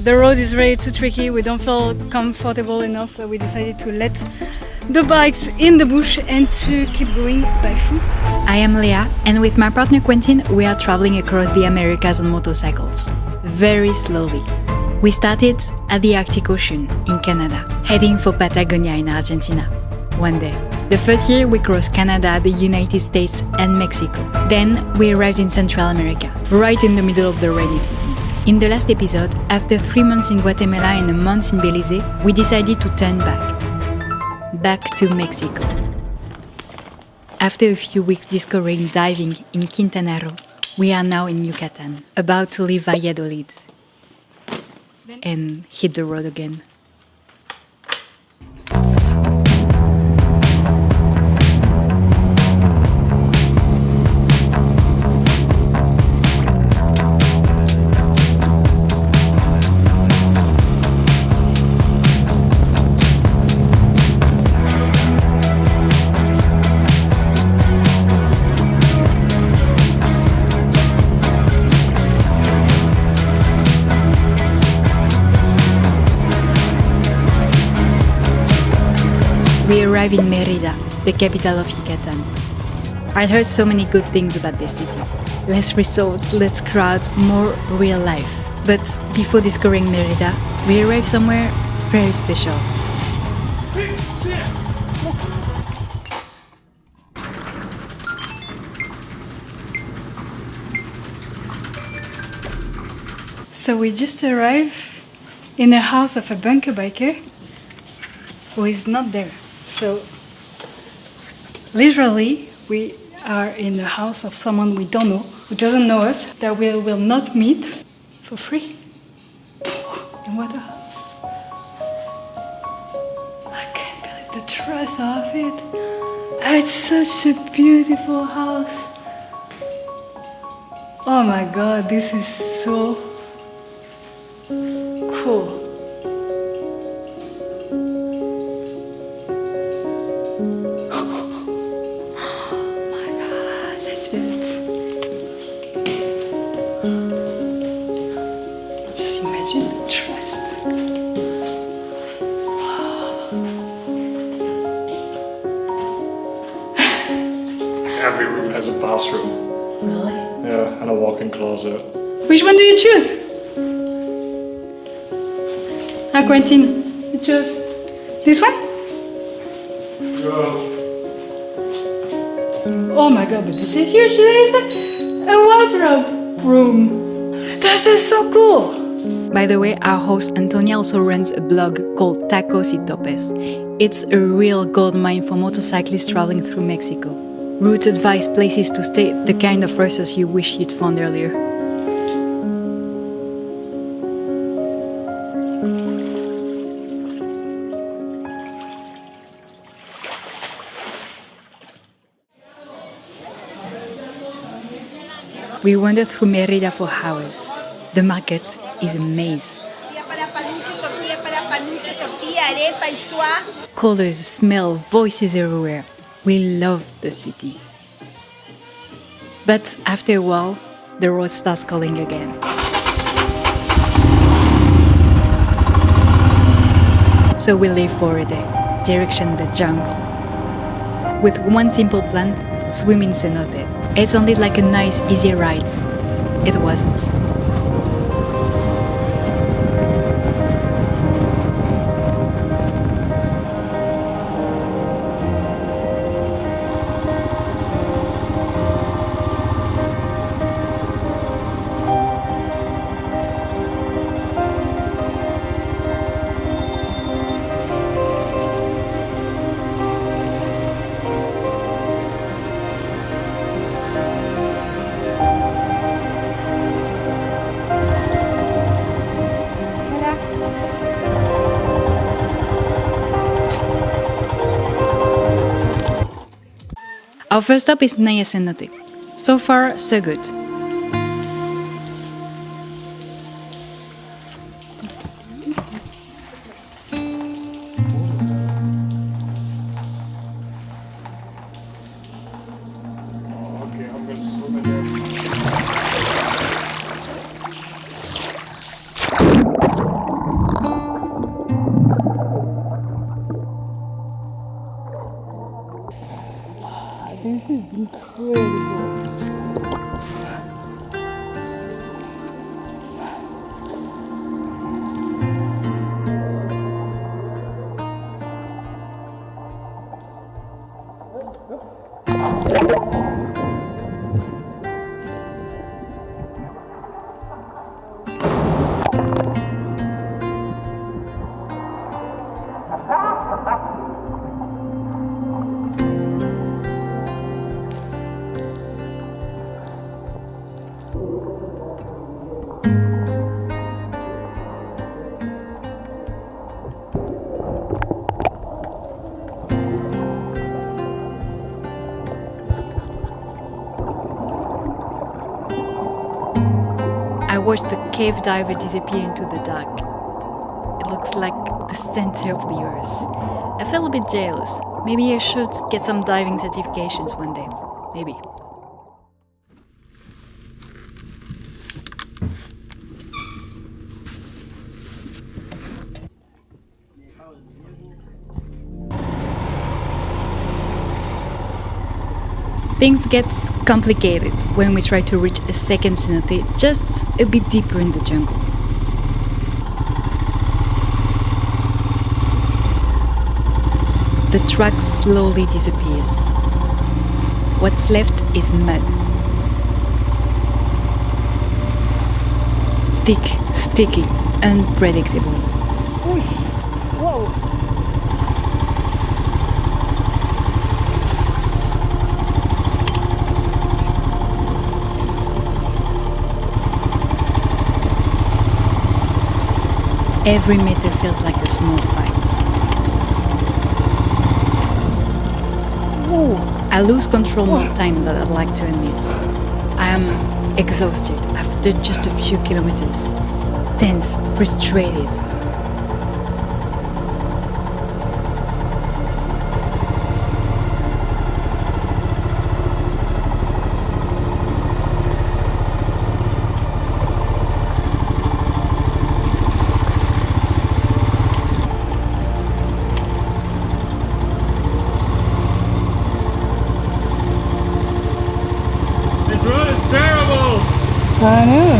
The road is really too tricky, we don't feel comfortable enough, so we decided to let the bikes in the bush and to keep going by foot. I am Leah, and with my partner Quinten, we are traveling across the Americas on motorcycles, very slowly. We started at the Arctic Ocean in Canada, heading for Patagonia in Argentina. One day. The first year we crossed Canada, the United States and Mexico. Then we arrived in Central America, right in the middle of the rainy season. In the last episode, after 3 months in Guatemala and a month in Belize, we decided to turn back to Mexico. After a few weeks discovering diving in Quinten, we are now in Yucatán, about to leave Valladolid and hit the road again. We arrive in Mérida, the capital of Yucatán. I heard so many good things about this city. Less resort, less crowds, more real life. But before discovering Mérida, we arrived somewhere very special. So we just arrived in the house of a bunker biker who is not there. So literally we are in the house of someone we don't know, who doesn't know us, that we will not meet for free. And what a house. I can't believe the trust of it. It's such a beautiful house. Oh my god, this is so cool. Visit. Just imagine the trust. Every room has a bathroom. Really? Yeah, and a walk-in closet. Which one do you choose? Quentin, you chose this one? Yeah. Oh my god, but this is huge. There's a wardrobe room. This is so cool. By the way, our host Antonia also runs a blog called Tacos y Topes. It's a real gold mine for motorcyclists traveling through Mexico. Route advice, places to stay, the kind of resource you wish you'd found earlier. We wandered through Mérida for hours. The market is a maze. Colors, smell, voices everywhere. We love the city. But after a while, the road starts calling again. So we leave for a day, direction the jungle. With one simple plan, swim in Cenotes. It sounded like a nice, easy ride. It wasn't. Our first stop is Naya Cenote. So far, so good. is incredible. I watched the cave diver disappear into the dark. It looks like the center of the earth. I felt a bit jealous. Maybe I should get some diving certifications one day. Maybe. Things get complicated when we try to reach a second cenote just a bit deeper in the jungle. The track slowly disappears. What's left is mud. Thick, sticky, unpredictable. Whoa! Every meter feels like a small fight. Whoa! I lose control more time than I'd like to admit. I am exhausted after just a few kilometers. Tense, frustrated. I know.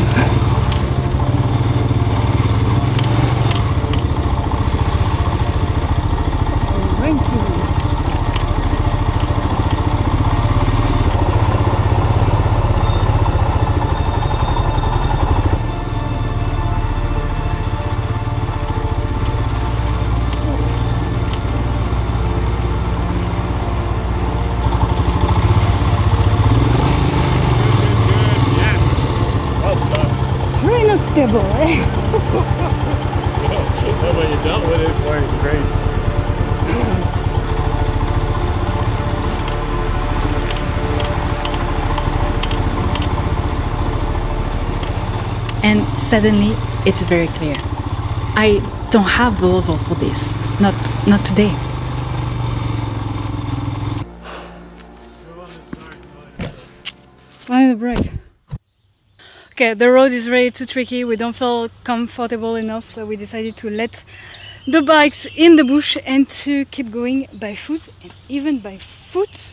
Rain season. Very not stable, eh? That way you dealt with it quite great. And suddenly, it's very clear. I don't have the level for this. Not today. I need a break. Okay, the road is really too tricky. We don't feel comfortable enough, so we decided to let the bikes in the bush and to keep going by foot. And even by foot,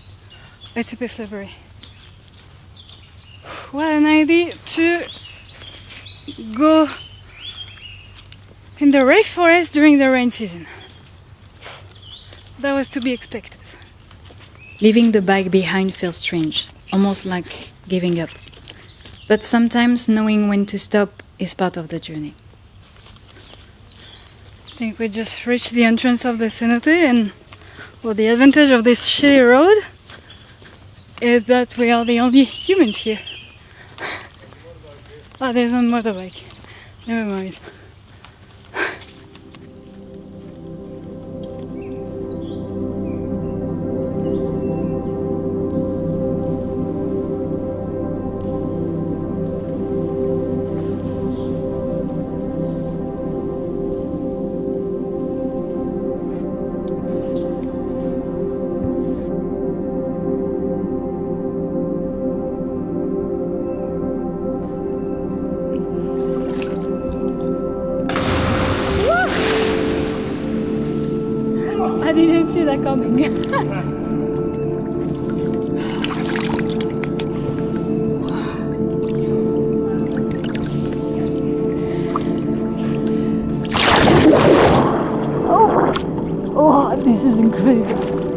it's a bit slippery. What an idea to go in the rainforest during the rain season. That was to be expected. Leaving the bike behind feels strange, almost like giving up. But sometimes knowing when to stop is part of the journey. I think we just reached the entrance of the cenote, and well, the advantage of this shitty road is that we are the only humans here. Oh, there's a motorbike. Never mind. I didn't see that coming. is incredible.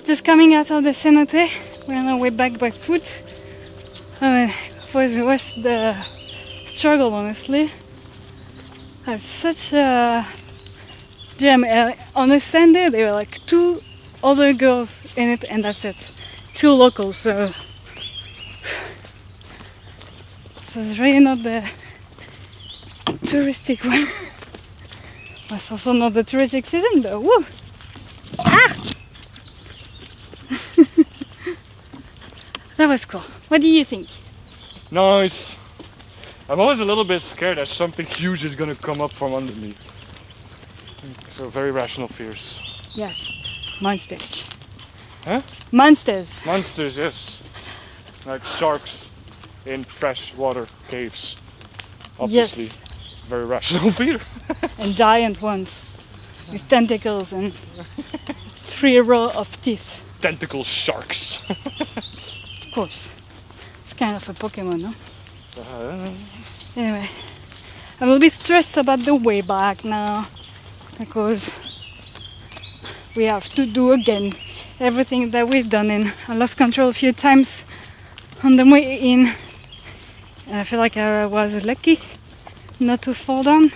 Just coming out of the cenote, we're on our way back by foot. It was the struggle, honestly. It's such a jam. On a Sunday, there were like 2 other girls in it, and that's it. 2 locals, so this is really not the touristic one. It's also not the touristic season, but woo! Ah! That was cool. What do you think? Nice. I'm always a little bit scared that something huge is gonna come up from under me. So very rational fears. Yes, monsters. Huh? Monsters. Monsters, yes. Like sharks in freshwater caves. Obviously, Yes, very rational fear. and giant ones with tentacles and 3 rows of teeth. Tentacle sharks. Of course, it's kind of a Pokemon, no? Anyway, I'm a little bit stressed about the way back now because we have to do again everything that we've done, and I lost control a few times on the way in. And I feel like I was lucky not to fall down,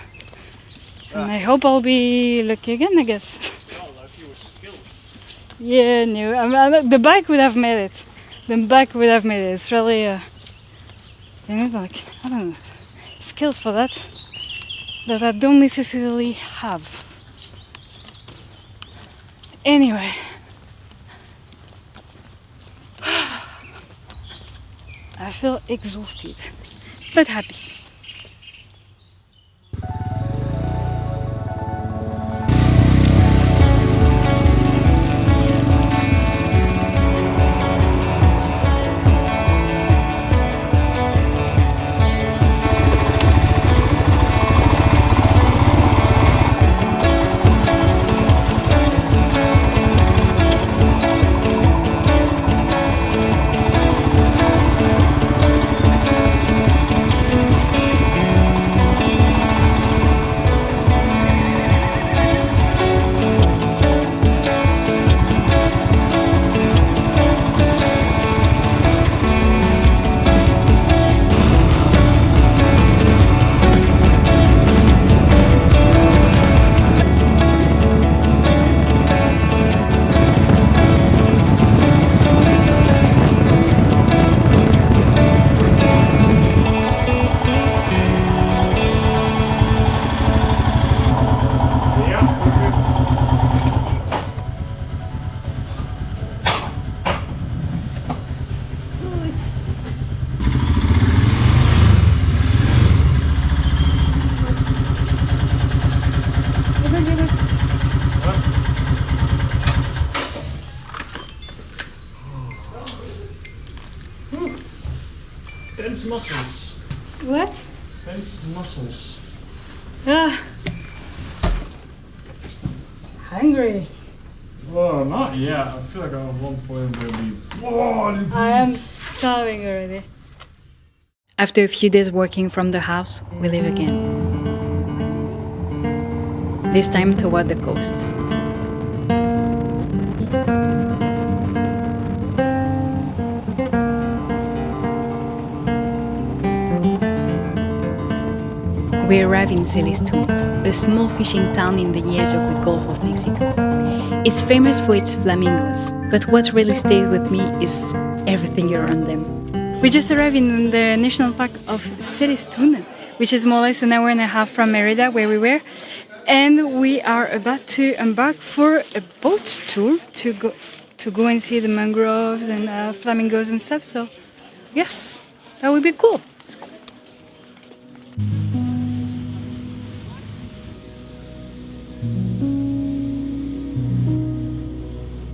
and I hope I'll be lucky again, I guess. Yeah, no, the bike would have made it. The bike would have made it. It's really, you need like, I don't know, skills for that I don't necessarily have. Anyway, I feel exhausted, but happy. Tense muscles. What? Tense muscles. Ah, hungry. Oh, not yet. I feel like at one point I'm gonna be. Whoa, I am starving already. After a few days working from the house, we leave again. This time toward the coast. We arrive in Celestún, a small fishing town in the edge of the Gulf of Mexico. It's famous for its flamingos, but what really stays with me is everything around them. We just arrived in the national park of Celestún, which is more or less an hour and a half from Mérida, where we were. And we are about to embark for a boat tour to go and see the mangroves and flamingos and stuff. So yes, that would be cool. It's cool.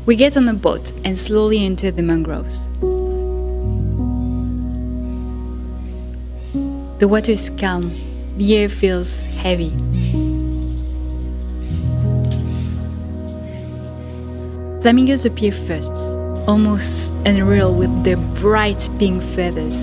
We get on a boat and slowly enter the mangroves. The water is calm, the air feels heavy. Flamingos appear first, almost unreal with their bright pink feathers.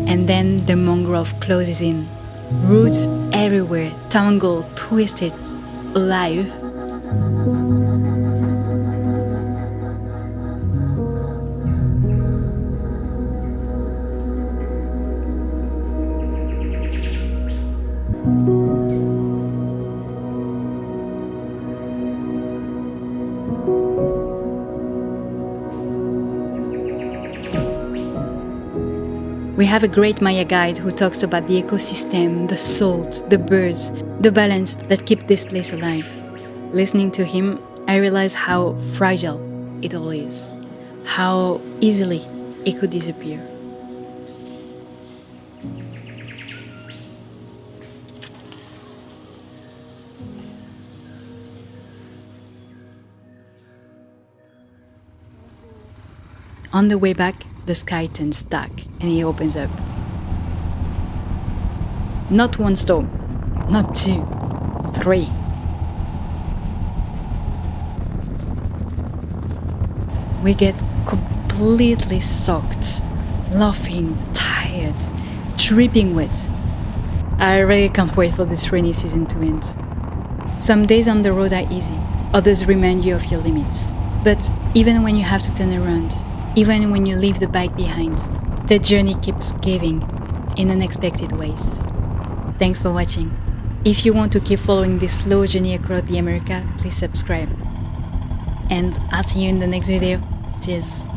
And then the mangrove closes in. Roots everywhere, tangled, twisted, alive. We have a great Maya guide who talks about the ecosystem, the salt, the birds, the balance that keep this place alive. Listening to him, I realize how fragile it all is, how easily it could disappear. On the way back, the sky turns dark and it opens up. Not one storm, not two, three. We get completely soaked, laughing, tired, dripping wet. I really can't wait for this rainy season to end. Some days on the road are easy, others remind you of your limits. But even when you have to turn around, even when you leave the bike behind, the journey keeps giving in unexpected ways. Thanks for watching. If you want to keep following this slow journey across the America, please subscribe. And I'll see you in the next video. Cheers!